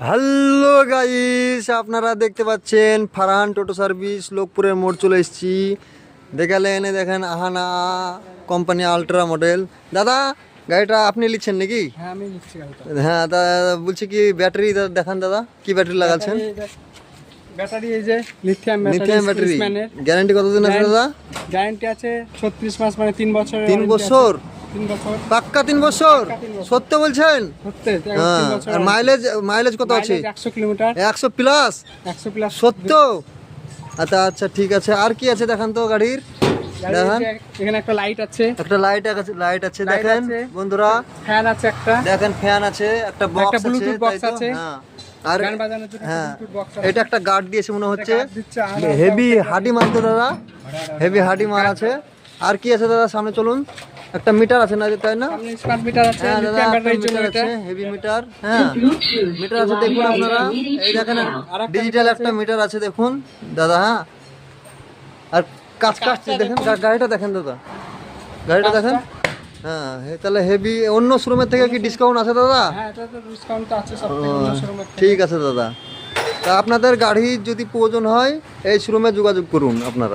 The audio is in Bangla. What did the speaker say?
হ্যালো গাইস, আপনারা দেখতে পাচ্ছেন ফারহান টোটো সার্ভিস লোকপুরের মোড় চলে এসেছি। দেখালেন দেখেন আহানা কোম্পানি আলট্রা মডেল। দাদা গাড়িটা আপনি লিখছেন নাকি? হ্যাঁ আমি লিখছি গাড়িটা। হ্যাঁ বলছি কি ব্যাটারি দেখান দাদা, কি ব্যাটারি লাগাচ্ছেন? ব্যাটারি এই যে লিথিয়াম ব্যাটারি। গ্যারান্টি কতদিন আছে দাদা? গ্যারান্টি আছে 36 মাস, মানে 3 বছর। 3 বছর? 3 বছর পাক্কা 3 বছর? সত্য বলছেন? সত্যি? হ্যাঁ। আর মাইলেজ কত আছে? 100 কিলোমিটার। 100 প্লাস? 100 প্লাস। সত্য? আচ্ছা আচ্ছা ঠিক আছে। আর কি আছে দেখান তো গাড়ির। দেখেন এখানে একটা লাইট আছে, একটা লাইট আছে দেখেন বন্ধুরা। ফ্যান আছে একটা, দেখেন ফ্যান আছে, একটা বক্স আছে, ব্লুটুথ বক্স আছে। হ্যাঁ। আর গান বাজানোর জন্য হ্যাঁ ব্লুটুথ বক্স আছে। এটা একটা গার্ড দিয়েছে মনে হচ্ছে। গার্ড দিচ্ছে, আর হেভি হাডি মাল তো দাদা, হেভি হাডি মাল আছে। আর কি আছে দাদা? সামনে চলুন। একটা মিটার আছে না, তাই না? সামনে স্মার্ট মিটার আছে, হ্যাঁ দাদা, লিথিয়াম একটা ব্যাটারির জন্য মিটার এটা। আছে, হেভি মিটার। হ্যাঁ মিটার আছে দেখুন আপনারা, এই দেখেন ডিজিটাল একটা মিটার আছে দেখুন দাদা। হ্যাঁ আর কাজ দেখেন, গাড়িটা দেখেন দাদা, গাড়িটা দেখেন। হ্যাঁ তাহলে হেভি। অন্য শোরুমের থেকে কি ডিসকাউন্ট আছে দাদা? হ্যাঁ এটা তো ডিসকাউন্ট আছে সব থেকে, অন্য শোরুমের থেকে। ঠিক আছে দাদা। তা আপনাদের গাড়ি যদি প্রয়োজন হয় এই শোরুমে যোগাযোগ করুন আপনারা।